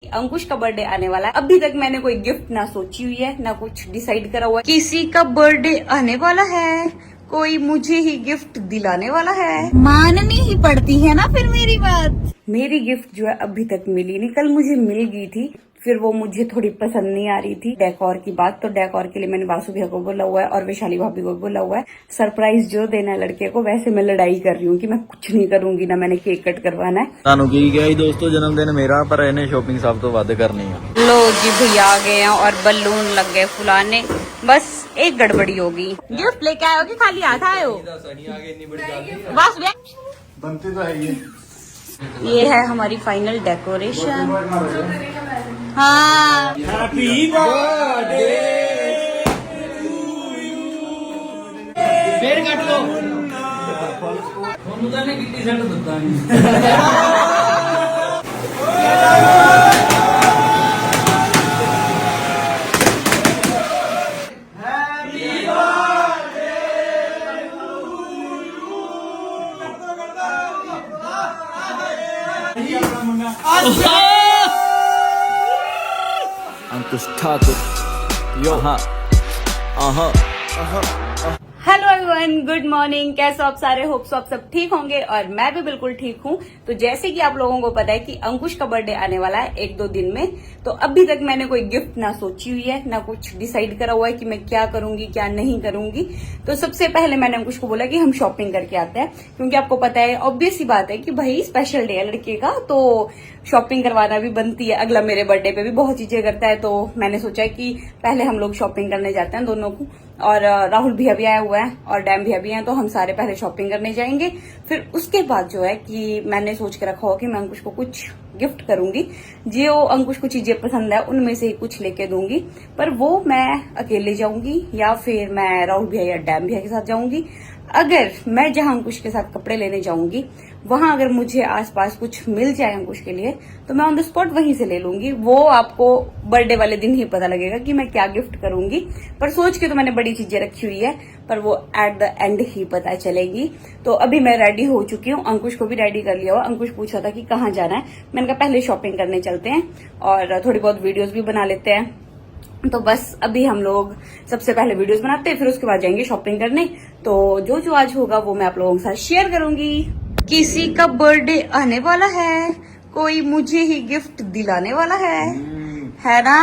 अंकुश का बर्थडे आने वाला है। अभी तक मैंने कोई गिफ्ट ना सोची हुई है, ना कुछ डिसाइड करा हुआ है। किसी का बर्थडे आने वाला है, कोई मुझे ही गिफ्ट दिलाने वाला है। माननी ही पड़ती है ना फिर मेरी बात। मेरी गिफ्ट जो है अभी तक मिली नहीं, कल मुझे मिल गई थी, फिर वो मुझे थोड़ी पसंद नहीं आ रही थी। डेकोर की बात, तो डेकोर के लिए मैंने बासु भैया को बोला हुआ है और वैशाली भाभी को बोला हुआ है सरप्राइज जो देना है लड़के को। वैसे मैं लड़ाई कर रही हूँ कि मैं कुछ नहीं करूंगी, ना मैंने केक कट करवाना है। ਤੁਹਾਨੂੰ ਕੀ ਗਿਆ ਜੀ ਦੋਸਤੋ, ਜਨਮਦਿਨ ਮੇਰਾ ਪਰ ਇਹਨੇ ਸ਼ੋਪਿੰਗ ਸਭ ਤੋਂ ਵੱਧ ਕਰਨੀ ਆ। लो जी भैया आ गए हैं और बलून लग गए फुलाने, बस एक गड़बड़ी होगी। गिफ्ट लेके आए हो कि खाली हाथ आए हो? बस बनती तो है ये है हमारी फाइनल डेकोरेशन। हाँ हैप्पी बर्थडे पेड़ कट लो ने कितनी सेट दिता नहीं। अंकुश ठाकुर यो हाँ हेलो एवरीवन, गुड मॉर्निंग। कैसे हो आप सारे? होप सो आप सब ठीक होंगे और मैं भी बिल्कुल ठीक हूँ। तो जैसे कि आप लोगों को पता है कि अंकुश का बर्थडे आने वाला है 1-2 दिन में, तो अभी तक मैंने कोई गिफ्ट ना सोची हुई है, ना कुछ डिसाइड करा हुआ है कि मैं क्या करूंगी क्या नहीं करूंगी। तो सबसे पहले मैंने अंकुश को बोला कि हम शॉपिंग करके आते हैं, क्योंकि आपको पता है ऑब्वियस सी बात है कि भाई स्पेशल डे है लड़के का, तो शॉपिंग करवाना भी बनती है। अगला मेरे बर्थडे पे भी बहुत चीजें करता है, तो मैंने सोचा कि पहले हम लोग शॉपिंग करने जाते हैं दोनों को। और राहुल भैया भी आया हुआ है और डैम भैया भी हैं, तो हम सारे पहले शॉपिंग करने जाएंगे। फिर उसके बाद जो है कि मैंने सोच के रखा हो कि मैं अंकुश को कुछ गिफ्ट करूंगी। जो अंकुश को चीजें पसंद है उनमें से ही कुछ लेके दूंगी, पर वो मैं अकेले जाऊंगी या फिर मैं राहुल भैया या डैम भैया के साथ जाऊंगी। अगर मैं जहां अंकुश के साथ कपड़े लेने जाऊंगी वहां अगर मुझे आसपास कुछ मिल जाए अंकुश के लिए, तो मैं ऑन द स्पॉट वहीं से ले लूंगी। वो आपको बर्थडे वाले दिन ही पता लगेगा कि मैं क्या गिफ्ट करूंगी। पर सोच के तो मैंने बड़ी चीजें रखी हुई है, पर वो एट द एंड ही पता चलेगी। तो अभी मैं रेडी हो चुकी हूँ, अंकुश को भी रेडी कर लिया हुआ। अंकुश पूछा था कि कहाँ जाना है, मैंने कहा पहले शॉपिंग करने चलते हैं और थोड़ी बहुत वीडियोज भी बना लेते हैं। तो बस अभी हम लोग सबसे पहले वीडियोस बनाते हैं, फिर उसके बाद जाएंगे शॉपिंग करने। तो जो जो आज होगा वो मैं आप लोगों के साथ शेयर करूंगी। किसी का बर्थडे आने वाला है, कोई मुझे ही गिफ्ट दिलाने वाला है ना?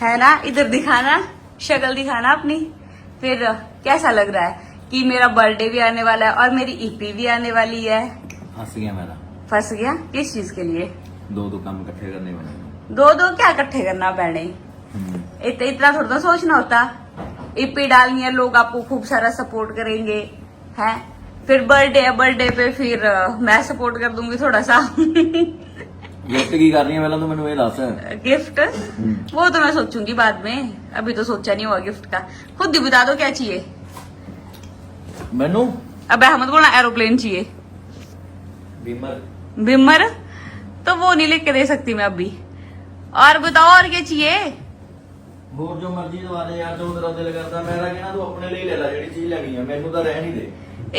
है ना? इधर दिखाना, शक्ल दिखाना अपनी। फिर कैसा लग रहा है कि मेरा बर्थडे भी आने वाला है और मेरी ईपी भी आने वाली है? फंस गया मेरा। फंस गया? किस चीज के लिए? दो काम इकट्ठे करने बने। दो क्या इकट्ठे करना पड़े? इतना थोड़ा तो सोचना होता। ईपी डालनी है, लोग आपको खूब सारा सपोर्ट करेंगे हैं। फिर बर्थडे है, बर्थडे पे फिर मैं सपोर्ट कर दूंगी थोड़ा सा। गिफ्ट की कर रही है पहले तो मैंने ये दस। गिफ्ट वो तो मैं सोचूंगी बाद में, अभी तो सोचा नहीं हुआ गिफ्ट का। खुद ही बता दो क्या चाहिए मैनू। अब अहमद बोला एरोप्लेन चाहिए। बिमर तो वो नहीं लेके दे सकती मैं अभी। और बताओ और क्या चाहिए? ਹੋਰ ਜੋ ਮਰਜ਼ੀ ਦਵਾ ਦੇ ਯਾਰ, ਜੋ ਤੇਰਾ ਦਿਲ ਕਰਦਾ। ਮੇਰਾ ਕਹਿਣਾ ਤੂੰ ਆਪਣੇ ਲਈ ਲੈ ਲੈ ਜਿਹੜੀ ਚੀਜ਼ ਲੈਣੀ ਹੈ, ਮੈਨੂੰ ਤਾਂ ਰਹਿ ਨਹੀਂ ਦੇ।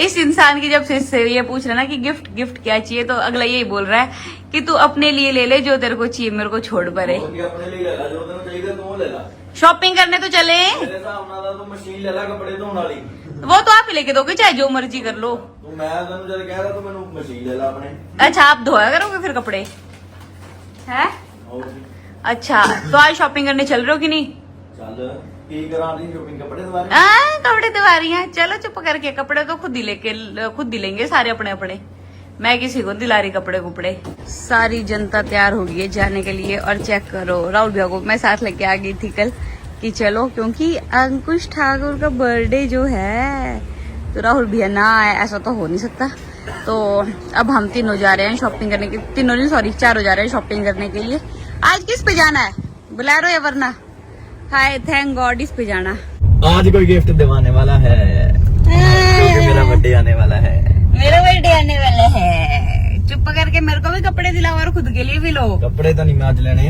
इस इंसान की जब से ये पूछ रहा ना कि गिफ्ट क्या चाहिए, तो अगला यही बोल रहा है कि तू अपने लिए ले ले जो तेरे को चाहिए, मेरे को छोड़ परे। अपने लिए ले ला, जो तेरे चाहिए तू ले ला। शॉपिंग करने तो चले। मेरे हिसाब ਨਾਲ ਤਾਂ ਤੂੰ ਮਸ਼ੀਨ ਲੈ ਲੈ ਕੱਪੜੇ ਧੋਣ ਵਾਲੀ। वो तो आप ही लेके दोगे, चाहे जो मर्जी कर लो। ਤੂੰ ਮੈਂ ਤੈਨੂੰ ਜਦ ਕਹਿ ਰਿਹਾ ਤੂੰ ਮੈਨੂੰ ਮਸ਼ੀਨ ਲੈ ਲੈ ਆਪਣੇ। अच्छा आप धोया करोगे फिर कपड़े हैं? अच्छा तो आज शॉपिंग करने चल रहे हो कि नहीं? चल की करा दी शॉपिंग, कपड़े दवा कपड़े दिवा रही हैं। चलो चुप करके, कपड़े तो खुद ही लेंगे सारे अपने अपने। मैं किसी को दिला रही कपड़े कुपड़े। सारी जनता तैयार हो गई है जाने के लिए और चेक करो राहुल भैया को मैं साथ लेके आ गई थी कल कि चलो, क्योंकि अंकुश ठाकुर का बर्थडे जो है, तो राहुल भैया ना आए ऐसा तो हो नहीं सकता। तो अब हम तीनों जा रहे हैं शॉपिंग करने के, तीनों नहीं सॉरी चारों जा रहे हैं शॉपिंग करने के लिए। आज किस पे जाना है, बोलेरो या वरना? हाय थैंक गॉड इस पे जाना। आज कोई गिफ्ट दिवाने वाला है क्योंकि मेरा बर्थडे आने वाला है। मेरा बर्थडे आने वाला है। चुप करके मेरे को भी कपड़े दिलाओ और खुद के लिए भी लो। कपड़े तो नहीं मैं आज लेने,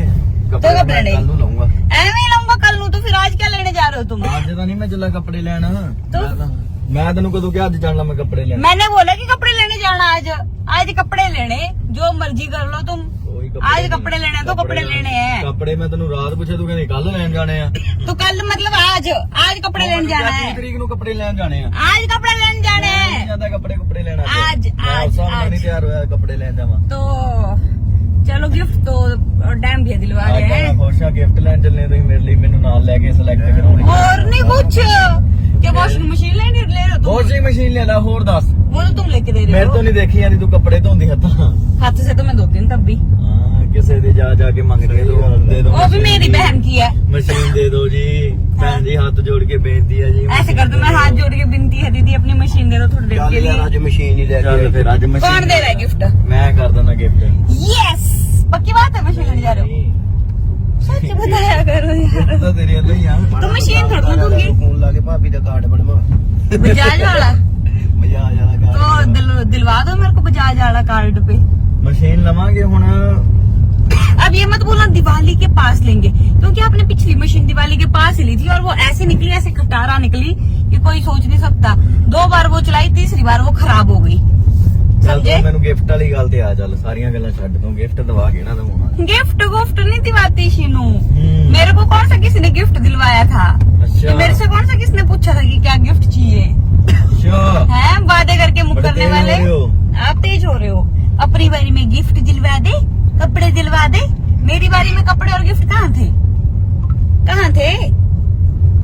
तो कब लेने? कल नू लूंगा। ऐਵੇਂ ही लूंगा कल नू, तो फिर आज क्या लेने जा रहे हो तुम? आज तो नहीं मैं चला कपड़े लेना। तो मैं तेन कदों क्या आज जाना मैं कपड़े लेने? मैंने बोला कि कपड़े लेने जाना आज कपड़े लेने, जो मर्जी कर लो तुम। कोई आज कपड़े लेने हैं तो कपड़े लेने हैं। ਕੱਪੜੇ ਮੈਂ ਤੈਨੂੰ ਰਾਤ ਪੁੱਛਿਆ ਤੂੰ ਕਹਿੰਦੀ ਕੱਲ ਲੈਣ ਜਾਣੇ ਆ। तो कल मतलब आज कपड़े लेने जाना है। 30 ਤਰੀਕ ਨੂੰ ਕੱਪੜੇ ਲੈਣ ਜਾਣੇ ਆ। आज कपड़े लेने जाने ਨਹੀਂ हैं। ਜਾਂਦਾ ਕੱਪੜੇ ਲੈਣਾ आज ਨਹੀਂ ਤਿਆਰ ਹੋਇਆ ਕੱਪੜੇ ਲੈਣ ਜਾਵਾਂ। तो चलो गिफ्ट तो डैम भी दिलवा ਅੱਜ रहे ਮੈਂ हैं ਖੁਸ਼ ਆ ਗਿਫਟ ਲੈਣ ਚੱਲੇ ਤੁਸੀਂ ਮੇਰੇ ਲਈ ਮੈਨੂੰ ਨਾਲ ਲੈ ਕੇ ਸਿਲੈਕਟ ਕਰਾਉਣੀ। और नहीं कुछ क्या वॉशिंग मशीन ले रहे हो तुम? ਵਾਸ਼ਿੰਗ ਮਸ਼ੀਨ ਲੈ ਲੈ ਹੋਰ ਦੱਸ। वो तो तुम लेके दे रहे ਮੇਰੇ हो। ਤੋਂ ਨਹੀਂ ਦੇਖੀ ਜਾਂਦੀ ਤੂੰ ਕੱਪੜੇ ਧੋਂਦੀ ਹੱਥਾਂ। हाथ से तो मैं धोती हूँ तब भी। ਹਾਂ ਕਿਸੇ ਦੇ ਜਾ ਕੇ ਮੰਗ ਕੇ ਦੇ ਦੋ। वो भी मेरी बहन की है। ਮਸ਼ੀਨ ਦੇ ਦਿਓ ਜੀ ਭੈਣ ਜੀ ਹੱਥ ਜੋੜ ਕੇ ਬੇਨਤੀ ਹੈ ਜੀ। ऐसे कर दो मैं हाथ जोड़ के बिनती है दीदी अपनी मशीन दे दो थोड़ी देर के लिए। ਅੱਜ ਮਸ਼ੀਨ ਹੀ ਲੈ ਚੱਲ ਫਿਰ ਅੱਜ ਮਸ਼ੀਨ कौन दे रहा है गिफ्ट? ਮੈਂ ਕਰ ਦਿੰਦਾ ਗਿਫਟ। यस पक्की बात है मशीन लेने जा रहे हो? सच बताया करो यार। ਤਾਂ ਤੇਰੇ ਵੱਲੋਂ ਹੀ ਆ। तो मशीन थोड़ा ना दूंगी ਫੋਨ ਲਾ ਕੇ ਭਾਬੀ ਦਾ ਕਾਰਡ ਬਣਵਾ बजाज वाला। ਮਜ਼ਾ ਆ ਜਾਣਾ तो दिलवा दो मेरे को बजाज वाला कार्ड पे। ਮਸ਼ੀਨ ਲਵਾਂਗੇ ਹੁਣ। अब ये मत बोलना दिवाली के पास लेंगे क्योंकि आपने पिछली मशीन दिवाली के पास ही ली थी और वो ऐसे निकली ऐसे खटारा निकली कि कोई सोच नहीं सकता। 2 बार वो चलाई तीसरी बार वो खराब हो गई। ਚੱਲ समझे? ਤੂੰ ਮੈਨੂੰ ਗਿਫਟ ਵਾਲੀ ਗੱਲ ਤੇ ਆ ਚੱਲ ਸਾਰੀਆਂ ਗੱਲਾਂ ਛੱਡ ਤੂੰ ਗਿਫਟ ਦਵਾ ਕੇ ਨਾ ਦਵਾਉਣਾ। गिफ्ट गुफ्ट नहीं दिवाती शीनू। हम्म। मेरे को कौन सा किसी ने गिफ्ट दिलवाया था? अच्छा। तो मेरे से कौन सा किसने पूछा था कि क्या गिफ्ट चाहिए? ਅੱਛਾ हैं वादे करके मुकरने तेज हो वाले। रहे हो। आप तेज हो रहे हो। अपनी बारी में गिफ्ट दिलवा दे कपड़े दिलवा दे। मेरी बारी में कपड़े और गिफ्ट कहाँ थे? कहाँ थे?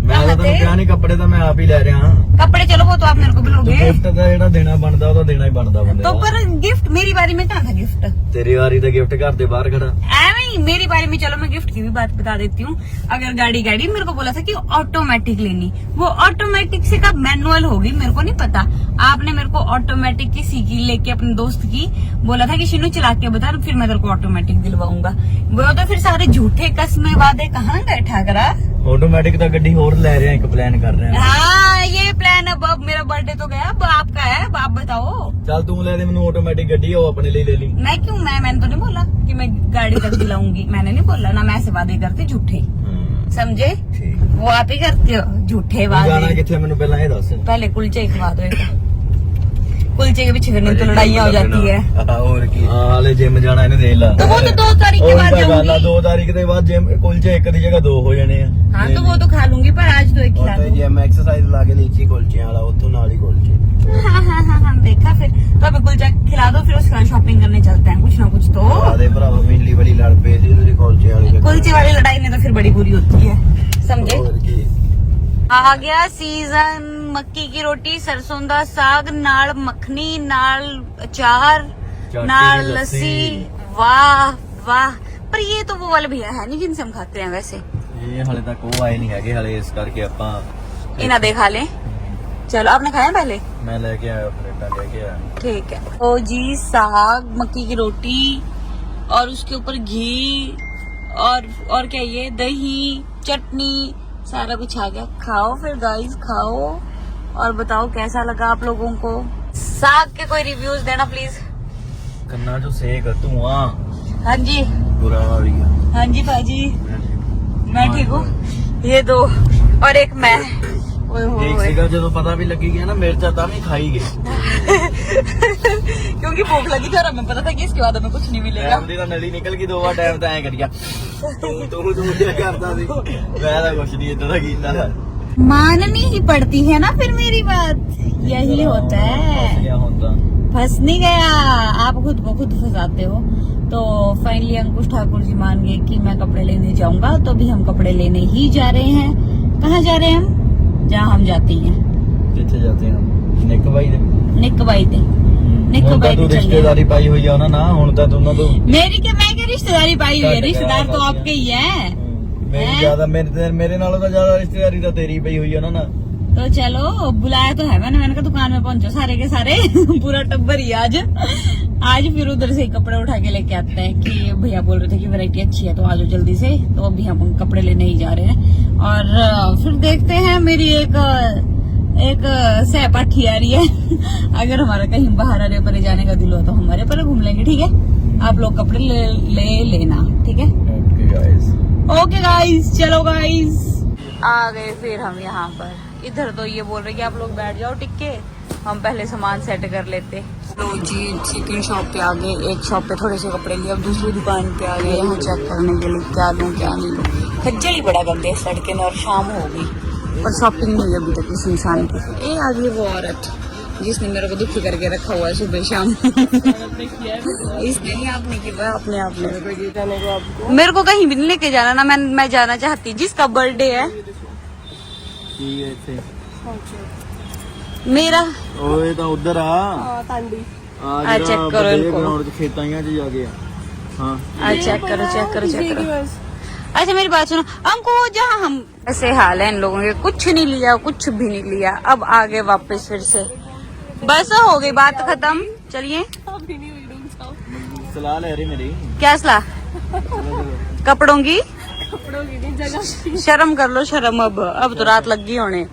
ਮੈਂ ਤਾਂ ਤੈਨੂੰ ਕਿਹਾ ਨਹੀਂ ਕੱਪੜੇ ਤਾਂ ਮੈਂ ਆਪ ਹੀ ਲੈ ਰਿਹਾ। कपड़े चलो वो तो आप मेरे को भी लोगे। ਗਿਫਟ ਦਾ ਜਿਹੜਾ ਦੇਣਾ ਬਣਦਾ ਉਹ ਤਾਂ ਦੇਣਾ ਹੀ ਬਣਦਾ ਬੰਦੇ तो ਦਾ। पर गिफ्ट मेरी बारी में कहाँ था गिफ्ट? ਤੇਰੀ ਵਾਰੀ ਤਾਂ ਗਿਫਟ ਘਰ ਦੇ ਬਾਹਰ ਖੜਾ। ऐਵੇਂ ही मेरी बारी में चलो मैं गिफ्ट की भी बात बता देती हूँ। अगर गाड़ी मेरे को बोला था कि ऑटोमेटिक लेनी, वो ऑटोमेटिक से कब मैनुअल होगी मेरे को नहीं पता। आपने मेरे को ऑटोमेटिक की सीखी लेके अपने दोस्त की बोला था कि शिनू चला के बता फिर मैं तेरे को ऑटोमेटिक दिलवाऊंगा। वो तो फिर सारे झूठे कसमें वादे कहाँ गए ठाकरा। ਆਟੋਮੈਟਿਕ ਤਾਂ ਗੱਡੀ ਹੋਰ ਲੈ ਰਹੇ ਆ ਇੱਕ ਪਲਾਨ ਕਰ ਰਹੇ ਆ। हाँ ये प्लान अब मेरा बर्थडे तो गया अब आपका है अब आप बताओ। ਚੱਲ ਤੂੰ ਲੈ ਦੇ ਮੈਨੂੰ ਆਟੋਮੈਟਿਕ ਗੱਡੀ ਉਹ ਆਪਣੇ ਲਈ ਲੈ ਲਈ। मैं क्यों मैंने तो नहीं बोला कि मैं गाड़ी तक दिलाऊंगी। मैंने नहीं बोला ना मैं ऐसे वादे करते झूठे समझे। ਠੀਕ वो आप ही करते हो झूठे ਜਾਣਾ वादे। ਕਿੱਥੇ ਮੈਨੂੰ ਪਹਿਲਾਂ ਇਹ ਦੱਸ। पहले कुलचे खवा दो एक। कुलचे के पीछे फिरने तो लड़ाइयाँ हो जाती है। ਹੋਰ ਕੀ ਹਾਂ ਹਲੇ ਜਿਮ ਜਾਣਾ ਇਹਨੇ ਦੇਖ ਲਾ। तो वो तो 2 तारीख के बाद जाऊंगी। 2 ਤਾਰੀਖ ਦੇ ਬਾਅਦ ਜਿਮ ਕੁਲਚੇ ਇੱਕ ਦੀ ਜਗ੍ਹਾ 2 ਹੋ ਜਾਣੇ ਆ। हाँ तो वो तो खा लूंगी पर आज तो एक खिला ਉੱਥੇ दो। ਜਿਮ ਐਕਸਰਸਾਈਜ਼ ਲਾ ਕੇ ਨੀਚੇ ਕੁਲਚਿਆਂ ਵਾਲਾ ਉੱਥੋਂ ਨਾਲ ਹੀ ਕੁਲਚੇ हाँ देखा फिर तो अभी कुलचा खिला दो फिर उसके बाद शॉपिंग करने चलते हैं कुछ ना कुछ तो। ਆਦੇ ਭਰਾਵਾ ਮਿਲੀ ਬੜੀ ਲੜ ਪਏ ਸੀ ਤੁਸੀਂ ਕੁਲਚੇ ਵਾਲੀ ਜਗ੍ਹਾ। कुलचे वाली लड़ाई में तो फिर बड़ी बुरी होती है समझे। ਹੋਰ ਕੀ आ गया सीजन मक्की की रोटी सरसों दा साग नाल मखनी नाल अचार चाटी नाल लस्सी। लस्सी। वाह वाह पर ये तो वो वाले भैया है नहीं जिनसे हम खाते हैं वैसे। ਇਹ ਹਲੇ ਤੱਕ ਉਹ ਆਏ ਨਹੀਂ ਹੈਗੇ ਹਲੇ ਇਸ ਕਰਕੇ ਆਪਾਂ इन्हें देखा ले। चलो आपने खाया पहले? ਮੈਂ ਲੈ ਕੇ ਆਇਆ ਪਲੇਟਾਂ ਲੈ ਕੇ आया। ठीक है। ओ जी साग मक्की की रोटी और उसके ऊपर घी और क्या ये दही चटनी सारा कुछ आ गया। खाओ फिर गाइस खाओ और बताओ कैसा लगा आप लोगों को। साग के कोई रिव्यूज देना प्लीज। ਕੰਨਾਂ 'ਚੋਂ ਸੇਕ ਧੂਆਂ। हाँ जी ਬੁਰਾ ਹਾਲ ਹੀ ਆ हाँ जी भाजी मैं ठीक हूँ। ये दो और एक मैं। ओए ਠੀਕ होए। ਸੀਗਾ ਜਦੋਂ ਪਤਾ ਵੀ ਲੱਗੀ ਗਿਆ ਨਾ ਮਿਰਚਾਂ ਤਾਂ ਵੀ ਖਾਈ ਗਏ। क्योंकि भूख लगी थी और हमें पता था कि इसके बाद हमें कुछ नहीं मिलेगा। ਟਾਈਮ ਦੀ ਤਾਂ ਨਲੀ ਨਿਕਲ ਗਈ 2 ਵਾਰ ਟਾਈਮ ਤਾਂ ਐ ਕਰੀਆ। ਤੂੰ ਕੀ ਕਰਦਾ ਸੀ ਮੈਂ ਤਾਂ ਕੁਛ ਨਹੀਂ ਇਦਾਂ ਦਾ ਕੀਤਾ। माननी ही पड़ती है ना फिर मेरी बात। यही होता है। क्या होता फंस नहीं गया आप खुद को खुद फंसाते हो। तो फाइनली अंकुश ठाकुर जी मान गए कि मैं कपड़े लेने जाऊंगा तो भी हम कपड़े लेने ही जा रहे हैं। कहाँ जा रहे हैं हम? जहाँ हम जाते हैं। ਕਿੱਥੇ ਜਾਂਦੇ ਹਾਂ ਨਿੱਕ ਬਾਈ ਦੇ। निक बाई दे निक ਹੁਣ ਤਾਂ बाई ਤੂੰ दे चल ਰਿਸ਼ਤੇਦਾਰੀ ਪਾਈ ਹੋਈ ਆ ਉਹਨਾਂ ਨਾਲ ਹੁਣ ਤਾਂ ਤੂੰ ਉਹਨਾਂ ਤੋਂ मेरी क्या मैं क्या रिश्तेदारी पाई हुई है। घट रिश्तेदार गया, तो घट आपके ही है। ਮੇਰੀ हैं? ਜ਼ਿਆਦਾ ਮੇਰੇ ਨਾਲੋਂ ਤਾਂ ਜ਼ਿਆਦਾ ਰਿਸ਼ਤੇਦਾਰੀ ਤਾਂ ਤੇਰੀ ਪਈ ਹੋਈ ਆ ਉਹਨਾਂ ਨਾਲ। तो चलो बुलाया तो है मैंने कहा दुकान में पहुंचो सारे के सारे पूरा टब्बर ही आज फिर उधर से कपड़े उठा के लेके आते हैं कि भैया बोल रहे थे कि वैरायटी अच्छी है तो आ जाओ जल्दी से। तो अभी हम कपड़े लेने ही जा रहे हैं और फिर देखते हैं मेरी एक सहपाठी आ रही है। अगर हमारा कहीं बाहर अरे परे जाने का दिल हो तो हमारे पर घूम लेंगे ठीक है। आप लोग कपड़े ले लेना ठीक है। ਓਕੇ ਗਾਇਸ ओके गाइस चलो गाइस आ गए फिर हम यहाँ पर इधर तो ये बोल रहे कि आप लोग बैठ जाओ टिक्के, हम पहले सामान सेट कर लेते। तो जी सेकंड शॉप पे आ गए, एक शॉप पे थोड़े से कपड़े लिए, अब दूसरी दुकान पे आ गए यहाँ चेक करने के लिए क्या लूँ क्या नहीं लूँ। खज्जल ही बड़ा गंदे सड़कें और शाम हो गई और शॉपिंग नहीं हुई अभी तक इस इंसान की। ए आ गई वो औरत जिसने मेरे को दुखी करके रखा हुआ है सुबह शाम। इसने आपने किया अपने आप ने। मेरे को कहीं भी नहीं लेके जाना ना, मैं जाना चाहती जिसका बर्थडे है मेरा। ओए ਤਾਂ ਉਧਰ ਆ चेक करो इनको। ग्राउंड 'ਚ ਖੇਤਾਂ 'ਚ ਜਾ ਕੇ हाँ चेक करो चेक करो चेक करो। अच्छा मेरी बात सुनो अंकु, जहाँ हम ऐसे हाल है इन लोगों के, कुछ नहीं लिया कुछ भी नहीं लिया, अब आ गए वापस फिर से, बस हो गई बात खत्म। चलिए सलाह ले रही मेरी क्या सलाह? कपड़ों की नहीं जगह शर्म कर लो शर्म। अब तो रात लग गई होने।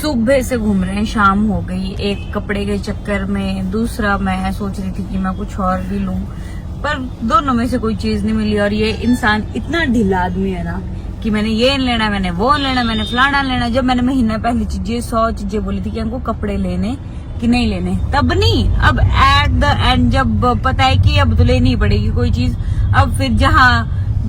सुबह से घूम रहे हैं, शाम हो गई, एक कपड़े के चक्कर में, दूसरा मैं सोच रही थी कि मैं कुछ और भी लूं, पर दोनों में से कोई चीज नहीं मिली। और ये इंसान इतना ढीला आदमी है ना कि मैंने ये लेना, मैंने वो लेना, मैंने फलाना लेना। जब मैंने महीना पहले चीजें 100 चीजें बोली थी कि हमको कपड़े लेने कि नहीं लेने, तब नहीं, अब एट द एंड जब पता है कि अब तो लेनी ही पड़ेगी कोई चीज, अब फिर जहाँ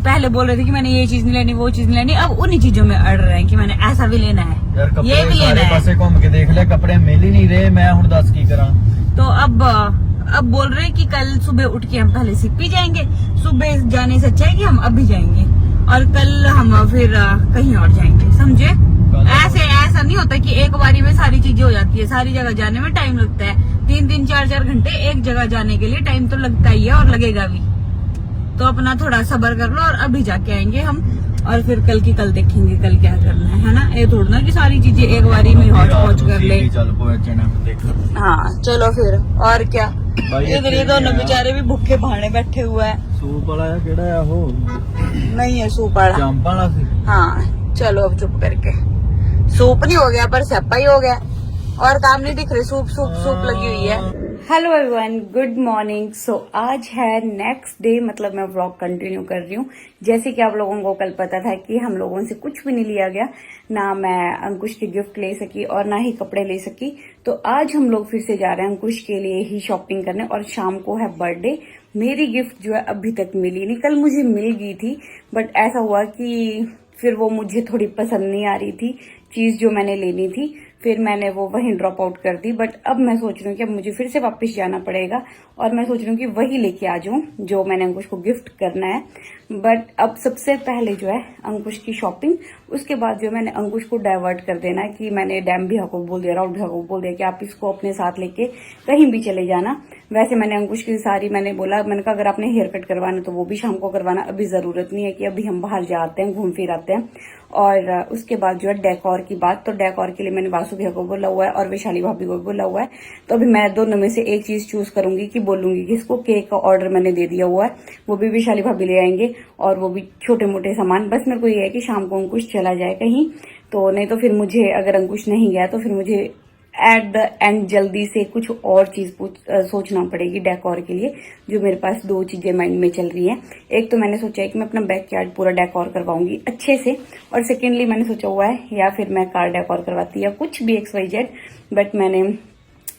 पहले बोल रहे थे कि मैंने ये चीज नहीं लेनी वो चीज नहीं लेनी, अब उन्हीं चीजों में अड़ रहे हैं कि मैंने ऐसा भी लेना है ये भी लेना है। पासे घूम के देख ले, कपड़े मिल ही नहीं रहे, मैं हुण दस की करा। तो अब बोल रहे हैं कि कल सुबह उठ के हम पहले सिप्पी जाएंगे, सुबह जाने से अच्छा है कि हम अभी जाएंगे और कल हम फिर कहीं और जाएंगे, समझे? ऐसा नहीं होता कि एक बारी में सारी चीजें हो जाती है, सारी जगह जाने में टाइम लगता है, 3-3 4-4 घंटे एक जगह जाने के लिए टाइम तो लगता ही है और लगेगा भी। तो अपना थोड़ा सब्र कर लो और अभी जाके आएंगे हम, और फिर कल की कल देखेंगे कल क्या करना है ना। ये थोड़ा ना कि सारी चीजें एक बारी में हौच पौच कर ले। हाँ चलो फिर और क्या। इधर ये दोनों बेचारे भी भूखे भाने बैठे हुए हैं। सूप वाला है केड़ा है वो? नहीं है सूप वाला, जंप वाला सी। हाँ चलो अब चुप करके, सूप नहीं हो गया पर स्यापा ही हो गया, और काम नहीं दिख रही, सूप सूप सूप लगी हुई है। Hello everyone, good morning. So आज है नेक्स्ट डे, मतलब मैं व्लॉग कंटिन्यू कर रही हूँ। जैसे कि आप लोगों को कल पता था कि हम लोगों से कुछ भी नहीं लिया गया, ना मैं अंकुश की गिफ्ट ले सकी और ना ही कपड़े ले सकी, तो आज हम लोग फिर से जा रहे हैं अंकुश के लिए ही शॉपिंग करने, और शाम को है बर्थडे। मेरी गिफ्ट जो है अभी तक मिली नहीं, कल मुझे मिल गई थी, बट ऐसा हुआ कि फिर वो मुझे थोड़ी पसंद नहीं आ रही थी चीज जो मैंने लेनी थी, फिर मैंने वो वहीं ड्रॉप आउट कर दी। बट अब मैं सोच रही हूँ कि अब मुझे फिर से वापस जाना पड़ेगा, और मैं सोच रही हूँ कि वही लेके आ जाऊं जो मैंने अंकुश को गिफ्ट करना है। बट अब सबसे पहले जो है अंकुश की शॉपिंग, उसके बाद जो मैंने अंकुश को डाइवर्ट कर देना है कि मैंने डैम भैया को बोल दिया, राउत भैया को बोल दिया कि आप इसको अपने साथ लेके कहीं भी चले जाना। वैसे मैंने अंकुश की सारी मैंने कहा अगर आपने हेयर कट करवाना तो वो भी शाम को करवाना, अभी जरूरत नहीं है कि अभी हम बाहर जाते हैं घूम फिर आते हैं। और उसके बाद जो है डेकोर की बात, तो डेकोर के लिए मैंने वासु भैया को बोला हुआ है और वैशाली भाभी को बोला हुआ है, तो अभी मैं दोनों में से एक चीज चूज करूंगी कि बोलूंगी कि इसको केक का ऑर्डर मैंने दे दिया हुआ है, वो भी वैशाली भाभी ले आएंगे, और वो भी छोटे मोटे सामान। बस मेरे को ये है कि शाम को अंकुश चला जाए कहीं, तो नहीं तो फिर मुझे, अगर अंकुश नहीं गया तो फिर मुझे एट द एंड जल्दी से कुछ और चीज सोचना पड़ेगी डेकोर के लिए, जो मेरे पास 2 चीजें माइंड में चल रही हैं। एक तो मैंने सोचा है कि मैं अपना बैकयार्ड पूरा डेकोर करवाऊंगी अच्छे से, और सेकेंडली मैंने सोचा हुआ है या फिर मैं कार डेकोर करवाती या कुछ भी XYZ, बट मैंने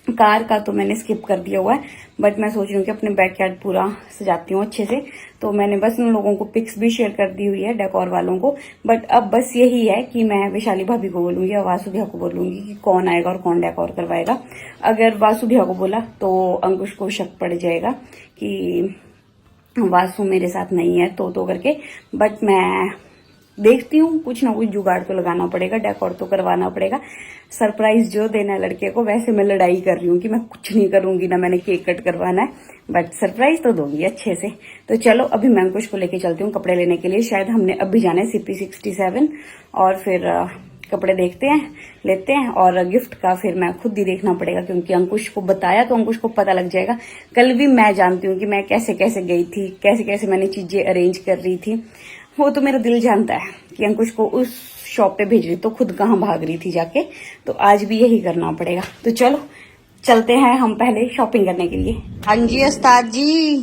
कार का तो मैंने स्किप कर दिया हुआ है, बट मैं सोच रही हूँ कि अपने बैकयार्ड पूरा सजाती हूँ अच्छे से। तो मैंने बस उन लोगों को पिक्स भी शेयर कर दी हुई है डेकोर वालों को, बट अब बस यही है कि मैं वैशाली भाभी को बोलूंगी या वासु भैया को बोलूंगी कि कौन आएगा और कौन डेकोर करवाएगा। अगर वासु भैया को बोला तो अंकुश को शक पड़ जाएगा कि वासु मेरे साथ नहीं है तो करके, बट मैं देखती हूँ, कुछ ना कुछ जुगाड़ तो लगाना पड़ेगा, डेकोर तो करवाना पड़ेगा। सरप्राइज जो देना है लड़के को, वैसे मैं लड़ाई कर रही हूँ कि मैं कुछ नहीं करूंगी, ना मैंने केक कट करवाना है, बट सरप्राइज तो दूंगी अच्छे से। तो चलो अभी मैं अंकुश को लेके चलती हूँ कपड़े लेने के लिए, शायद हमने अभी जाना है CP67, और फिर कपड़े देखते हैं, लेते हैं, और गिफ्ट का फिर मैं खुद ही देखना पड़ेगा, क्योंकि अंकुश को बताया तो अंकुश को पता लग जाएगा। कल भी मैं जानती हूँ कि मैं कैसे कैसे गई थी, कैसे कैसे मैंने चीजें अरेंज कर रही थी, वो तो मेरा दिल जानता है कि अंकुश को उस शॉप पे भेज रही तो खुद कहाँ भाग रही थी जाके, तो आज भी यही करना पड़ेगा। तो चलो चलते हैं हम पहले शॉपिंग करने के लिए। हाँ जी उस्ताद जी,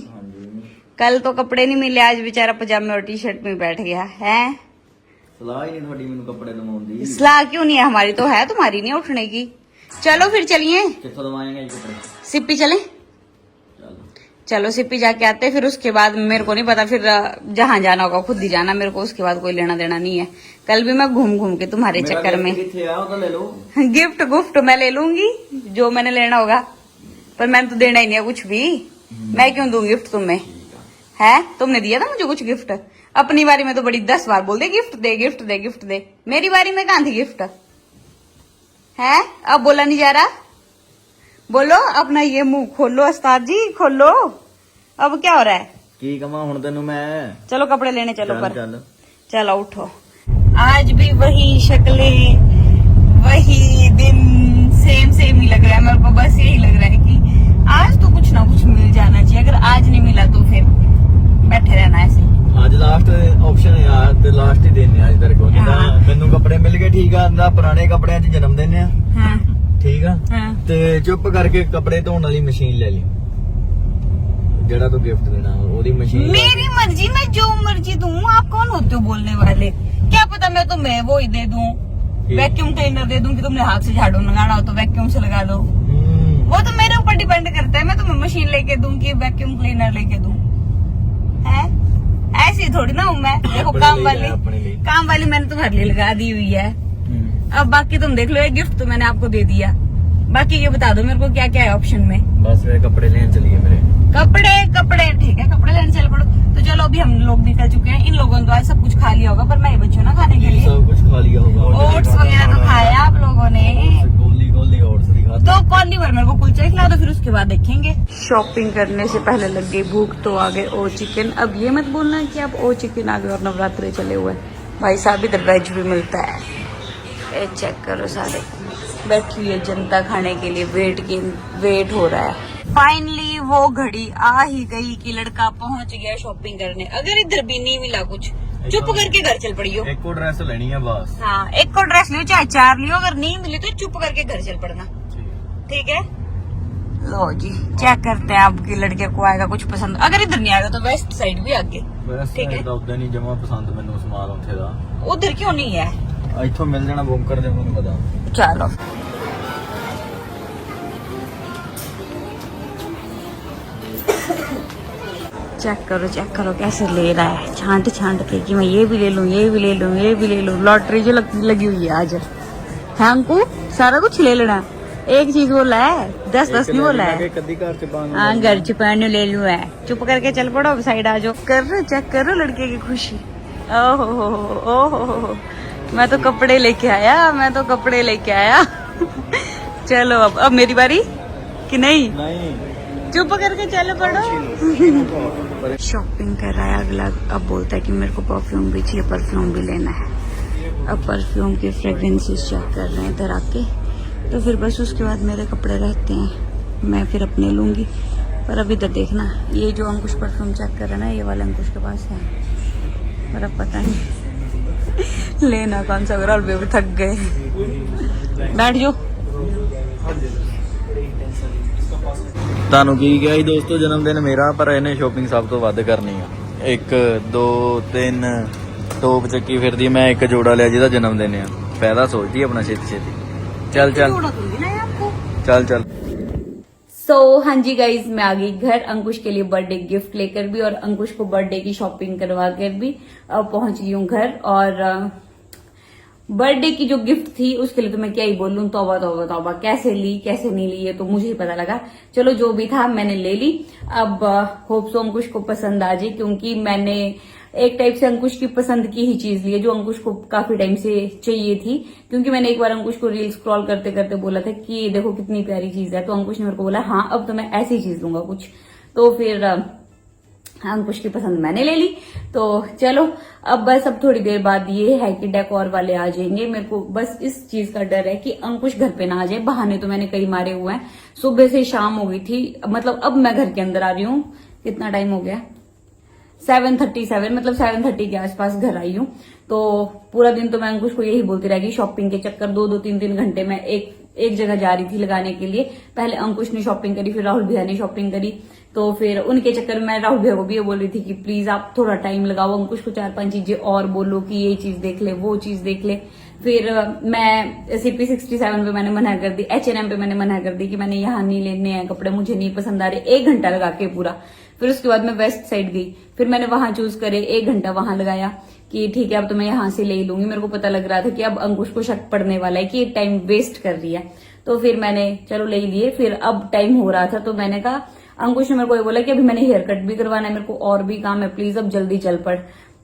कल तो कपड़े नहीं मिले, आज बेचारा पजामे और T-शर्ट में बैठ गया है। सलाह ही नहीं थोड़ी मैनू कपड़े दवाउण दी। सलाह क्यों नहीं है? हमारी तो है, तुम्हारी नहीं उठने की। चलो फिर चलिए, कित्थों दवाएंगे ये कपड़े? सिप्पी चले। चलो चलो सिप्पी जाके आते, फिर उसके बाद मेरे को नहीं पता, फिर जहां जाना होगा खुद ही जाना, मेरे को उसके बाद कोई लेना देना नहीं है। कल भी मैं घूम घूम के तुम्हारे मेरा चक्कर में गिफ्ट किथे आ, वो तो ले लो। गिफ्ट गुफ्ट मैं ले लूंगी जो मैंने लेना होगा, पर मैंने तो देना ही नहीं है कुछ भी। मैं क्यों दूं गिफ्ट तुम्हें? है तुमने दिया था मुझे कुछ गिफ्ट? अपनी बारी में तो बड़ी 10 बार बोल दे गिफ्ट दे गिफ्ट दे गिफ्ट दे। मेरी बारी में कहां थी गिफ्ट? है अब बोला नहीं जा रहा? बोलो अपना ये मुंह खोलो उस्ताद जी, खोलो। अब क्या हो रहा है? की कमा हुण तैनू मैं? चलो कपड़े लेने चलो। चल पर चल चलो उठो। आज भी वही शक्लें, वही दिन, सेम सेम ही लग रहा है मेरे को। बस यही लग रहा है कि आज तो कुछ ना कुछ मिल जाना चाहिए। अगर आज नहीं मिला तो फिर बैठे रहना ऐसे। ਅੱਜ ਲਾਸਟ ਆਪਸ਼ਨ ਹੈ ਯਾਰ ਤੇ ਲਾਸਟ ਹੀ ਦਿਨ ਹੈ ਅੱਜ ਤੇਰੇ ਕੋਲ ਜਿੱਦਾਂ ਮੈਨੂੰ ਕੱਪੜੇ ਮਿਲ ਗਏ ਠੀਕ ਆ ਅੰਦਾ ਪੁਰਾਣੇ ਕੱਪੜਿਆਂ 'ਚ ਜਨਮ ਦਿਨ ਆ हाँ ਠੀਕ ਆ हाँ ਤੇ ਚੁੱਪ ਕਰਕੇ ਕੱਪੜੇ ਧੋਣ ਵਾਲੀ ਮਸ਼ੀਨ ਲੈ ਲਈ ਜਿਹੜਾ ਤੂੰ ਗਿਫਟ ਦੇਣਾ ਉਹਦੀ ਮਸ਼ੀਨ मेरी मर्जी, मैं जो मर्जी दूं। आप कौन होते हो बोलने वाले? क्या पता मैं तुम्हें वो ही दे दूं, वैक्यूम क्लीनर दे दूं कि तुमने हाथ से झाड़ू लगाना हो तो वैक्यूम से लगा दो। वो तो मेरे ऊपर डिपेंड करता है। मैं तुम्हें मशीन लेके दूं कि वैक्यूम क्लीनर लेके दूं? है ऐसी थोड़ी ना हूं मैं। देखो काम वाली मैंने तुम्हारे लिए लगा दी हुई है। अब बाकी तुम देख लो। ये गिफ्ट तो मैंने आपको दे दिया, बाकी ये बता दो मेरे को क्या क्या है ऑप्शन में। बस वे कपड़े लेने चलिए मेरे कपड़े कपड़े ठीक है, कपड़े लेने चल पड़ो। तो चलो अभी हम लोग निकल चुके हैं। इन लोगों ने तो आज सब कुछ खा लिया होगा, पर मैं ही बच्चों ना खाने के लिए। सब कुछ खा लिया होगा। ओट्स वगैरह तो खाया आप लोगों ने। गोली गोली ओट्स दिखा तो कौन बार मेरे को कुलचा खिला दो, फिर उसके बाद देखेंगे। शॉपिंग करने से पहले लग गई भूख, तो आ गए ओ चिकन। अब ये मत बोलना कि आप ओ चिकन आ गए और नवरात्रे चले हुए। भाई साहब इधर वेज भी मिलता है। ए चेक करो, सारे बैठी हुई है जनता खाने के लिए। वेट हो रहा है। फाइनली वो घड़ी आ ही गई कि लड़का पहुंच गया शॉपिंग करने। अगर इधर भी नहीं मिला कुछ, चुप करके घर चल पड़ी हो। एक को ड्रेस लेनी है बस। हाँ, एक को ड्रेस लियो चाहे 4 लियो, अगर नहीं मिली तो चुप करके घर चल पड़ना। ठीक है, लो जी चेक करते हैं आपके लड़के को आएगा कुछ पसंद। अगर इधर नहीं आएगा तो वेस्ट साइड भी आगे। ठीक है, उधर नहीं जमा पसंद मैनू समान उठे दा। उधर क्यों नहीं है? इथों मिल जाना बुंकर दे मैनू पता। चलो चेक करो कैसे ले रहा है, छांट छांट के कि मैं ये भी ले लूं, ये भी ले लूं, ये भी ले लूं। लॉटरी जो लगी हुई है आज। है अंकु, सारा कुछ ले लेना। एक चीज बोला है, 10 नहीं बोला है। हाँ, घर च पैन ले लू है। चुप करके चल पड़ो, साइड आ जाओ। चेक करो लड़के की खुशी। ओहो, मैं तो कपड़े लेके आया। चलो अब मेरी बारी कि नहीं? चुप करके चल पड़ो। शॉपिंग कर रहा है अगला। अब बोलता है कि मेरे को परफ्यूम भी चाहिए, परफ्यूम भी लेना है। अब परफ्यूम की फ्रेग्रेंसेस चेक कर रहे हैं इधर आके। तो फिर बस उसके बाद मेरे कपड़े रहते हैं, मैं फिर अपने लूंगी। पर अब इधर देखना, ये जो अंकुश परफ्यूम चेक कर रहा है ना, ये वाला अंकुश के पास है, पर अब पता नहीं लेना कौन सा। और भी थक गए, बैठ जाओ। ਤੁਹਾਨੂੰ ਕੀ ਕਿਹਾ ਸੀ ਦੋਸਤੋ, ਜਨਮ ਦਿਨ ਮੇਰਾ, ਪਰ ਇਹਨੇ ਸ਼ੋਪਿੰਗ ਸਭ ਤੋਂ ਵੱਧ ਕਰਨੀ ਆ। 1 2 3 ਟੋਪ ਚੱਕੀ ਫਿਰਦੀ। ਮੈਂ ਇੱਕ ਜੋੜਾ ਲਿਆ ਜਿਹਦਾ ਜਨਮ ਦਿਨ ਆ। ਫਾਇਦਾ ਸੋਚਦੀ ਆਪਣਾ ਛੇਤੀ। चल सो हाँ जी गाइज, मैं आ गई घर अंकुश के लिए बर्थडे गिफ्ट लेकर भी, और अंकुश को बर्थडे की शॉपिंग करवा कर भी अब पहुंच गई हूँ घर। और बर्थडे की जो गिफ्ट थी उसके लिए तो मैं क्या ही बोलूं, तौबा कैसे ली कैसे नहीं ली ये तो मुझे ही पता लगा। चलो जो भी था मैंने ले ली। अब होप सो अंकुश को पसंद आ जाए, क्योंकि मैंने एक टाइप से अंकुश की पसंद की ही चीज ली है, जो अंकुश को काफी टाइम से चाहिए थी। क्योंकि मैंने एक बार अंकुश को रील स्क्रॉल करते करते बोला था कि देखो कितनी प्यारी चीज है, तो अंकुश ने मेरे को बोला हाँ अब तो मैं ऐसी चीज लूंगा कुछ। तो फिर अंकुश की पसंद मैंने ले ली। तो चलो अब बस अब थोड़ी देर बाद ये है कि डेकोर वाले आ जाएंगे। मेरे को बस इस चीज का डर है कि अंकुश घर पे ना आ जाए। बहाने तो मैंने कई मारे हुए हैं, सुबह से शाम हो गई थी। मतलब अब मैं घर के अंदर आ रही हूँ, कितना टाइम हो गया, 7:37, मतलब 7:30 के आसपास घर आई हूँ। तो पूरा दिन तो मैं अंकुश को यही बोलती रहेगी, शॉपिंग के चक्कर 2-2 3-3 घंटे में एक जगह जा रही थी लगाने के लिए। पहले अंकुश ने शॉपिंग करी, फिर राहुल भैया ने शॉपिंग करी, तो फिर उनके चक्कर में मैं राहुल भैया को भी ये बोल रही थी कि प्लीज आप थोड़ा टाइम लगाओ, अंकुश को 4-5 चीजें और बोलो कि ये चीज देख ले, वो चीज देख ले। फिर मैं CP67 पे मैंने मना कर दी, H&M पे मैंने मना कर दी कि मैंने यहाँ नहीं लेने हैं कपड़े, मुझे नहीं पसंद आ रहे, 1 घंटा लगा के पूरा। फिर उसके बाद मैं वेस्ट साइड गई, फिर मैंने वहां चूज करे, 1 घंटा वहां लगाया कि ठीक है अब तो मैं यहाँ से ले ही लूंगी। मेरे को पता लग रहा था कि अब अंकुश को शक पड़ने वाला है कि ये टाइम वेस्ट कर रही है, तो फिर मैंने चलो ले लिए। फिर अब टाइम हो रहा था तो मैंने कहा, अंकुश ने मेरे को ये बोला कि अभी मैंने हेयर कट भी करवाना है, मेरे को और भी काम है, प्लीज अब जल्दी चल पड़।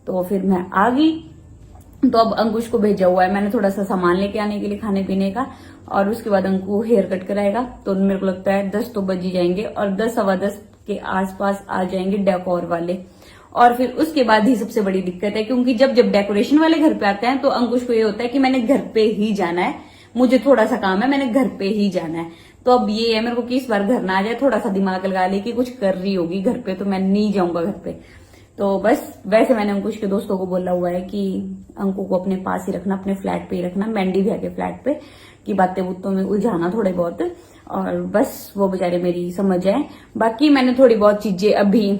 तो फिर मैं आ गई, तो अब अंकुश को भेजा हुआ है मैंने थोड़ा सा सामान लेके आने के लिए खाने पीने का, और उसके बाद अंकु हेयर कट कराएगा। तो मेरे को लगता है 10 तो बज ही जाएंगे, और 10-10:15 के आसपास आ जाएंगे डेकोर वाले। और फिर उसके बाद ही सबसे बड़ी दिक्कत है, क्योंकि जब जब डेकोरेशन वाले घर पे आते हैं तो अंकुश को ये होता है कि मैंने घर पे ही जाना है, मुझे थोड़ा सा काम है, मैंने घर पे ही जाना है। तो अब ये है मेरे को कि इस बार घर ना आ जाए, थोड़ा सा दिमाग लगा ले कि कुछ कर रही होगी घर पे, तो मैं नहीं जाऊंगा घर पे। तो बस वैसे मैंने अंकुश के दोस्तों को बोला हुआ है कि अंकु को अपने पास ही रखना, अपने फ्लैट पे ही रखना, मैंडी भैया के फ्लैट पे, कि बातें बुतों में उलझाना थोड़े बहुत, और बस वो बेचारे मेरी समझ जाए। बाकी मैंने थोड़ी बहुत चीजें अभी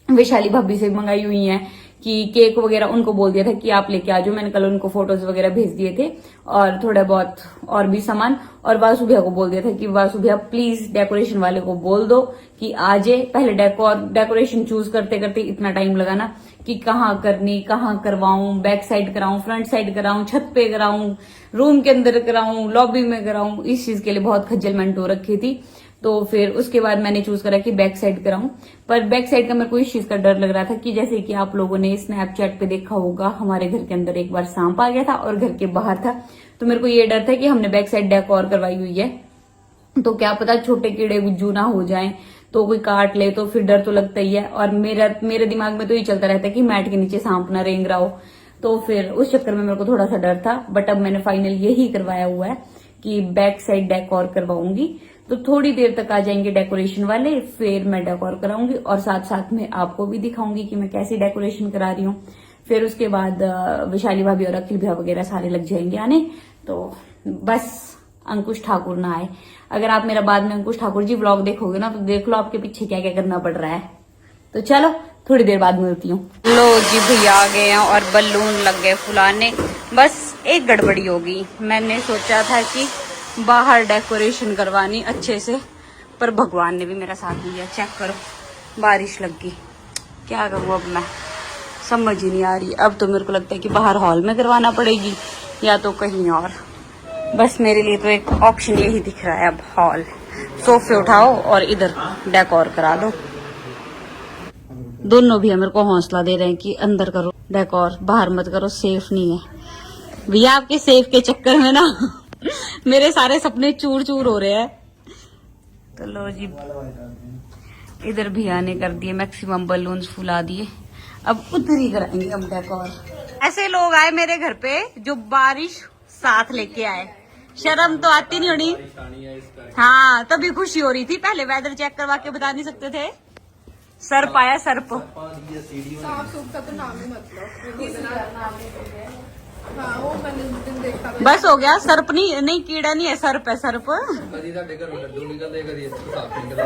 वैशाली भाभी से मंगाई हुई हैं, कि केक वगैरह उनको बोल दिया था कि आप लेके आ जाओ, मैंने कल उनको फोटोज वगैरह भेज दिए थे, और थोड़ा बहुत और भी सामान। और वासु भैया को बोल दिया था कि वासु भैया प्लीज डेकोरेशन वाले को बोल दो कि आ जाए। पहले डेकोरेशन चूज करते करते इतना टाइम लगाना कि कहाँ करनी, कहाँ करवाऊं, बैक साइड कराऊं, फ्रंट साइड कराऊं, छत पे कराऊं, रूम के अंदर कराऊं, लॉबी में कराऊं, इस चीज के लिए बहुत खज्जलमेंट हो रखी थी। तो फिर उसके बाद मैंने चूज करा कि बैक साइड कराऊं। पर बैक साइड का मेरे को इस चीज का डर लग रहा था कि जैसे कि आप लोगों ने स्नैपचैट पे देखा होगा, हमारे घर के अंदर एक बार सांप आ गया था और घर के बाहर था, तो मेरे को ये डर था कि हमने बैक साइड डेकोर करवाई हुई है, तो क्या पता छोटे कीड़े गुज्जू ना हो जाएं, तो कोई काट ले, तो फिर डर तो लगता ही है। और मेरे दिमाग में तो ये चलता रहता है कि मैट के नीचे सांप ना रेंग रहा हो, तो फिर उस चक्कर में मेरे को थोड़ा सा डर था। बट अब मैंने फाइनल यही करवाया हुआ है कि बैक साइड डेकोर करवाऊंगी, तो थोड़ी देर तक आ जाएंगे डेकोरेशन वाले, फिर मैं डेकोर कराऊंगी और साथ साथ में आपको भी दिखाऊंगी कि मैं कैसी डेकोरेशन करा रही हूँ। फिर उसके बाद वैशाली भाभी और अखिल भैया वगैरह सारे लग जाएंगे आने, तो बस अंकुश ठाकुर ना आए। अगर आप मेरा बाद में अंकुश ठाकुर जी व्लॉग देखोगे ना, तो देख लो आपके पीछे क्या क्या करना पड़ रहा है। तो चलो थोड़ी देर बाद मिलती हूँ। लो जी भैया आ गए हैं और बलून लग गए फुलाने। बस एक गड़बड़ी होगी, मैंने सोचा था कि बाहर डेकोरेशन करवानी अच्छे से, पर भगवान ने भी मेरा साथ दिया। चेक करो, बारिश लग गई, क्या करूँ अब मैं, समझ ही नहीं आ रही। अब तो मेरे को लगता है कि बाहर हॉल में करवाना पड़ेगी या तो कहीं और। बस मेरे लिए तो एक ऑप्शन यही दिख रहा है अब, हॉल, सोफे उठाओ और इधर डेकोर करा दो। दोनों भी मेरे को हौसला दे रहे हैं कि अंदर करो डेकोर, बाहर मत करो, सेफ नहीं है भैया। आपके सेफ के चक्कर में ना मेरे सारे सपने चूर चूर हो रहे हैं। तो लो जी, इधर भैया ने कर दिए मैक्सिमम बलून्स फुला दिए, अब उधर ही कराएंगे हम डेकोर। ऐसे लोग आए मेरे घर पे जो बारिश साथ लेके आए, शर्म तो आती नहीं होनी। हाँ तभी खुशी हो रही थी, पहले वेदर चेक करवा के बता नहीं सकते थे। सर्प आया, सर्प। बस हो गया, सर्प नहीं कीड़ा नहीं है, सर्प है, सर्प।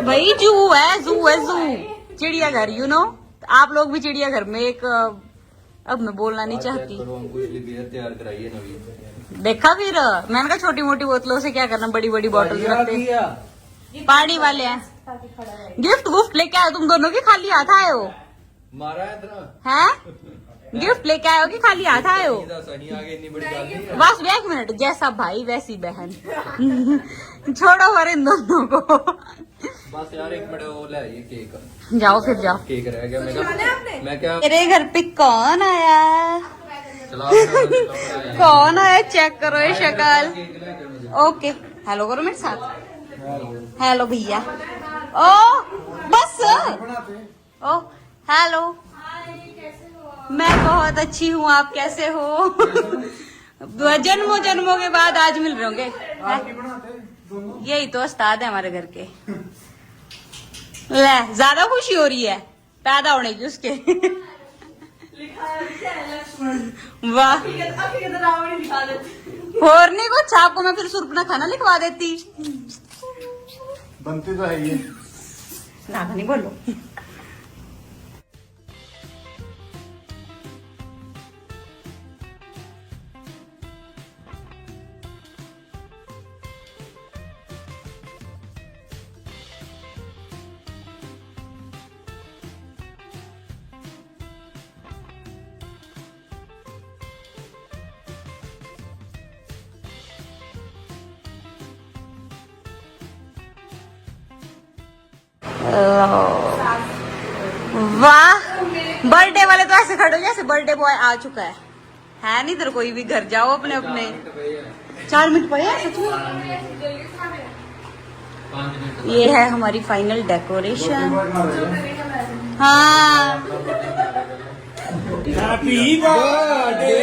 भाई जू है, जू है, जू, चिड़ियाघर, यू नो। आप लोग भी चिड़ियाघर में एक, अब मैं बोलना नहीं चाहती। देखा फिर मैंने कहा छोटी मोटी बोतलों से क्या करना, बड़ी बड़ी बोतल रखते। पार्टी वाले हैं, गिफ्ट गुफ्ट लेके आए तुम दोनों की, खाली हाथ आए हो? हैं? गिफ्ट लेके आए हो कि खाली हाथ आए हो? बस एक मिनट, जैसा भाई वैसी बहन। छोड़ो और इन दोनों को। बस यार एक मिनट, वो ले आइए केक। जाओ फिर जाओ। केक रह गया, मैं क्या मेरे घर पे कौन आया? कौन आया चेक करो ये शक्ल। ओके हेलो करो मेरे साथ। हेलो भैया। ओ बस, ओ हेलो, मैं बहुत अच्छी हूँ, आप कैसे हो? जन्मों जन्मों के बाद आज मिल रहे होंगे। यही तो उस्ताद है हमारे घर के। ले ज्यादा खुशी हो रही है पैदा होने की उसके। वाह और नहीं कुछ आपको मैं फिर सुरपना खाना लिखवा देती। बनती तो है ये। ज्यादा नहीं बोलो। वाह, बर्थडे वाले तो ऐसे खड़े हो जैसे बर्थडे बॉय आ चुका है नहीं इधर कोई भी। घर जाओ अपने अपने। 4 मिनट पड़े हैं सच में। ये है हमारी फाइनल डेकोरेशन। हाँ happy birthday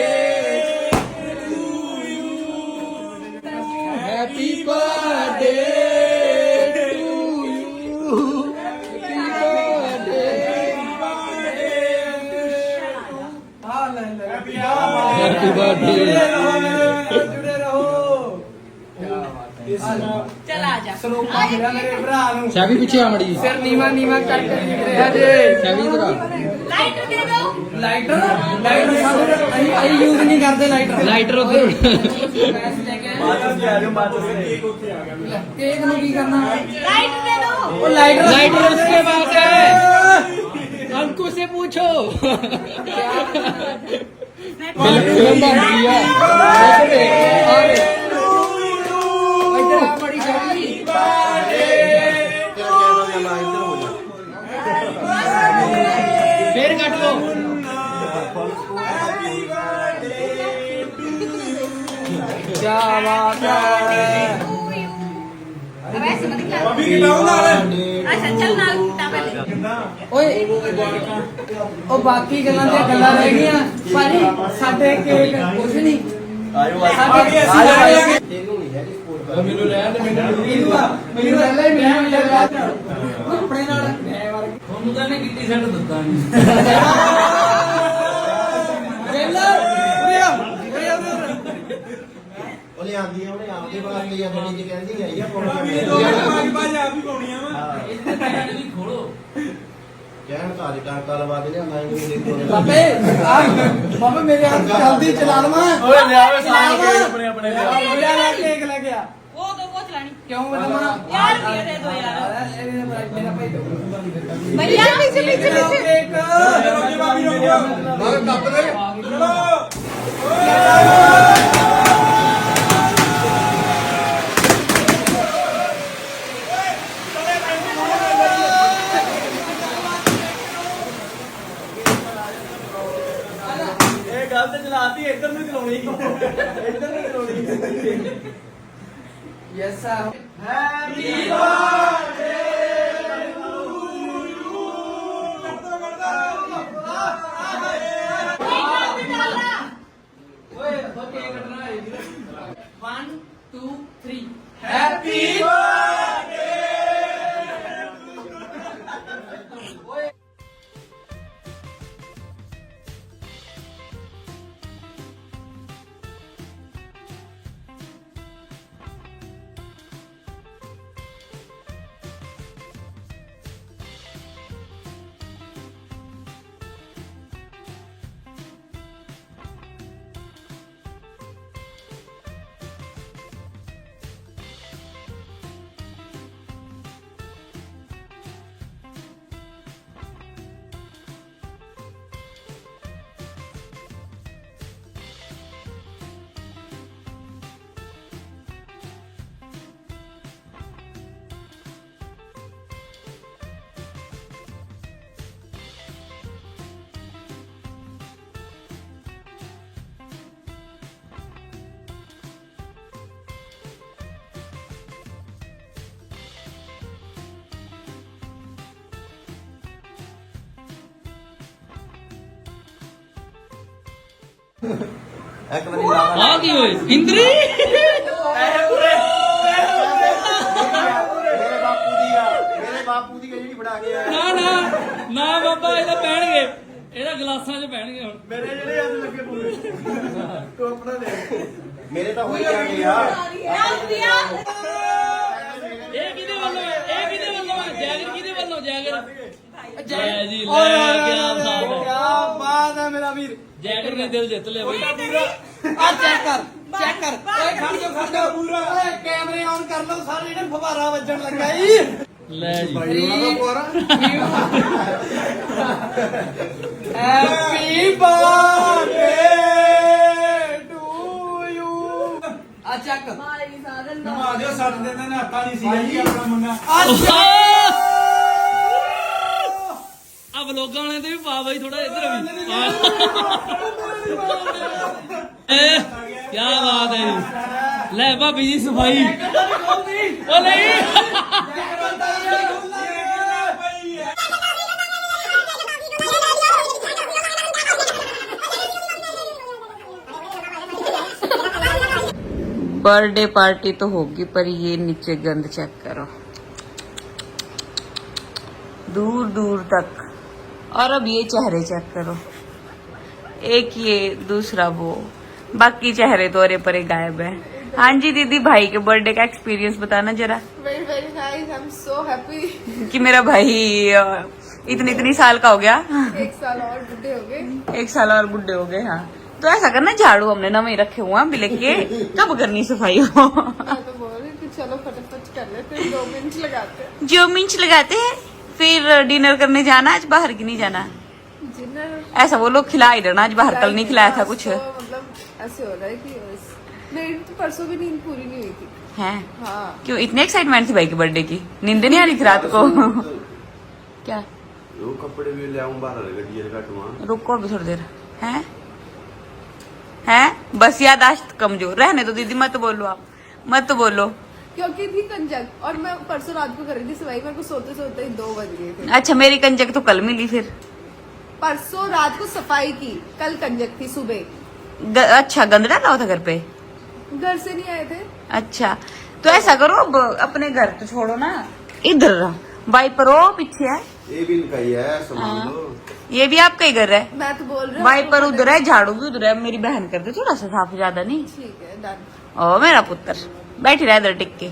happy birthday happy birthday. चला जा। ਸ਼ਾਬੀ ਪਿੱਛੇ ਆ ਮੜੀ ਸਿਰ ਨੀਵਾ ਨੀਵਾ ਕਰਕੇ ਸ਼ਾਬੀ ਇਧਰ लाइटर दे दो। ਲਾਈਟਰ ਅਸੀਂ ਯੂਜ਼ ਨਹੀਂ ਕਰਦੇ ਲਾਈਟਰ ਉਧਰ ਕੇਕ ਨੂੰ ਕੀ ਕਰਨਾ लाइटर दे दो। ਉਹ ਲਾਈਟਰ उसके बाद है अंकु से पूछो फिल्म बन रही है इधर आ बड़ी शादी फिर कट लो क्या बात है वैसे मत खिला। अच्छा चल ना ਓਏ ਉਹ ਬਾਕੀ ਗੱਲਾਂ ਤੇ ਗੱਲਾਂ ਰਹਿ ਗਈਆਂ ਭਾਜੀ ਸਾਡੇ ਕੇਕ ਕੁਝ ਨਹੀਂ ਸਾਡੇ ਮੈਨੂੰ ਰਹਿਣ ਦੇ ਮੈਨੂੰ ਰਹਿ ਲੈ ਮੈਂ ਲੱਗਾ ਆਪਣੇ ਨਾਲ ਤੁਹਾਨੂੰ ਤਾਂ ਨੇ ਕਿੱਟੀ ਸੈੱਟ ਦਿੱਤਾ ਨਹੀਂ ਵੇਲਾ ਉਹਨੇ ਆਂਦੀ ਉਹਨੇ ਆਪਦੇ ਵਾਸਤੇ ਜਾਂ ਬਣੀ ਜੀ ਕਹਿੰਦੀ ਆਈ ਆ ਖੋਲੋ ਕਹਿਣ ਤਾਂ ਅੱਜ ਟਾਂਕਾ ਲਵਾ ਦੇ ਲਿਆ ਮੈਂ ਇਹਨੂੰ ਬਾਬੇ ਬਾਬੇ ਮੇਰੇ ਹੱਥ ਜਲਦੀ ਚਲਾ ਲਵਾਂ ਓਏ ਲਿਆਵੇ ਸਾਲ ਕੇ ਆਪਣੇ ਆਪਣੇ ਲਿਆ ਕੇਕ ਲੈ ਗਿਆ वो तो वो चलानी। क्यों बताना यार रुपया दे दो यार। मेरा भाई भैया पीछे पीछे पीछे। केक ਕੱਪ ਦੇ ਇਹ ਗੱਲ ਤੇ ਚਲਾਤੀ ਇੱਧਰ ਨੂੰ ਚਲਾਉਣੀ ਇੱਧਰ ਨੂੰ ਚਲਾਉਣੀ ਯੈਸ ਸਰ ਹੈਪੀ ਬਰਥਡੇ ਓਏ ਹੋ ਕੇ ਕੱਟਣਾ ਹੈ 1 2 3 ਹੈਪੀ ਬਰਥਡੇ ਇੱਕ ਵਾਰੀ ਲਾ ਆ ਕੀ ਹੋਏ ਇੰਦਰੀ ਮੇਰੇ ਬਾਪੂ ਦੀ ਜਿਹੜੀ ਫੜਾ ਕੇ ਆਇਆ ਨਾ ਨਾ ਨਾ ਬਾਬਾ ਇਹਦਾ ਪੈਣਗੇ ਇਹਦਾ ਗਲਾਸਾਂ 'ਚ ਪੈਣਗੇ ਹੁਣ। ਮੇਰੇ ਜਿਹੜੇ ਅੱਜ ਲੱਗੇ ਪੂਰੇ ਤੂੰ ਆਪਣਾ ਲੈ ਮੇਰੇ ਤਾਂ ਹੋਈ ਜਾਣੇ ਯਾਰ ਇਹ ਕਿਹਦੇ ਵੱਲੋਂ ਹੈ? ਇਹ ਕਿਹਦੇ ਵੱਲੋਂ ਹੈ? ਜੈਗਰ ਕਿਹਦੇ ਵੱਲੋਂ? ਜੈਗਰ ਜੈ ਜੀ ਓਏ ਲੈ ਓਏ ਗਿਆ ਓਏ, ਸਾਥ। ਕਿਆ ਬਾਤ ਹੈ ਮੇਰਾ ਵੀਰ ਜੈਗਰ ਨੇ ਦਿਲ ਜਿੱਤ ਲਿਆ ਬਈ। ਆ ਚੈੱਕ ਕਰ ਓਏ ਖੜ ਜਾ ਪੂਰਾ ਓਏ ਕੈਮਰੇ ਆਨ ਕਰ ਲਓ ਸਾਰੇ ਜਿਹੜੇ ਫਵਾਰਾ ਵੱਜਣ ਲੱਗਾ ਈ ਲੈ ਜੀ ਹੈਪੀ ਬਰਥਡੇ ਟੂ ਯੂ ਆ ਚੱਕ ਨਵਾ ਦਿਓ 60 ਦਿਨ ਦਾ ਨਾਤਾ ਨਹੀਂ ਸੀ ਜੀ ਆਪਣਾ ਮੁੰਡਾ ਆ ਵਲੋਗਾਂ ਵਾਲਿਆਂ ਤੇ ਵੀ ਪਾ ਬਈ ਥੋੜਾ ਇੱਧਰ ਵੀ। ਕੀ ਬਾਤ ਹੈ ਜੀ। ਲੈ ਭਾਬੀ ਜੀ ਸਫਾਈ। ਉਹ ਨਹੀਂ बर्थडे पार्टी तो होगी पर ये नीचे गंद चेक करो दूर दूर तक। और अब ये चेहरे चेक करो, एक ये दूसरा वो, बाकी चेहरे तो अरे परे गायब है। हाँ जी दीदी, भाई के बर्थडे का एक्सपीरियंस बताना जरा। Very very nice. I'm so happy. कि मेरा भाई इतनी साल का हो गया। एक साल और बुढ़े हो गए। 1 साल और बुढ़े हो गए। हाँ तो ऐसा करना, झाड़ू हमने नवे ही रखे हुए हैं अभी लेके, कब करनी सफाई हो। मैं तो बोल रही थी चलो फटाफट कर लेते हैं, 2 मिनट लगाते हैं। जो मिंच लगाते हैं, फिर डिनर करने जाना। आज बाहर की नहीं जाना, डिनर ऐसा वो लोग खिला ही देना। आज बाहर कल नहीं खिलाया था कुछ तो मतलब ऐसे हो रहा है कि मेरी तो परसों भी नींद पूरी नहीं हुई थी। है। हाँ क्यों इतनी एक्साइटमेंट थी भाई के बर्थडे की? नींद नहीं आ रही थी रात को? क्या ਉਹ ਕੱਪੜੇ ਵੀ ਲਿਆਉਂ ਬਾਹਰ ਗੱਡੀ ਦੇ ਘਟਵਾ रुको अभी थोड़ी देर। हैं बस यादाश्त कमजोर। रहने दो दीदी, मत बोलो आप, मत बोलो। क्योंकि थी कंजक और मैं परसों रात को कर रही थी सफाई, मेरे को सोते सोते ही 2 बज गए थे। अच्छा मेरी कंजक तो कल मिली फिर। परसों रात को सफाई की, कल कंजक थी सुबह। अच्छा गंद डाला हुआ था घर पे? घर से नहीं आए थे। अच्छा तो ऐसा करो, अब अपने घर तो छोड़ो ना, इधर वाइपर हो पीछे है, ਇਹ ਵੀ ਨਕਾਈ ਹੈ ਸਮਾਨ ਲੋ ये भी आपका ही घर है। मैं तो बोल रही हूँ वाइपर उधर है, झाड़ू भी उधर है। मेरी बहन कर दे थोड़ा सा साफ, ज्यादा नहीं। ठीक है डन। ओ मेरा पुत्र बैठी रहा इधर टिक के।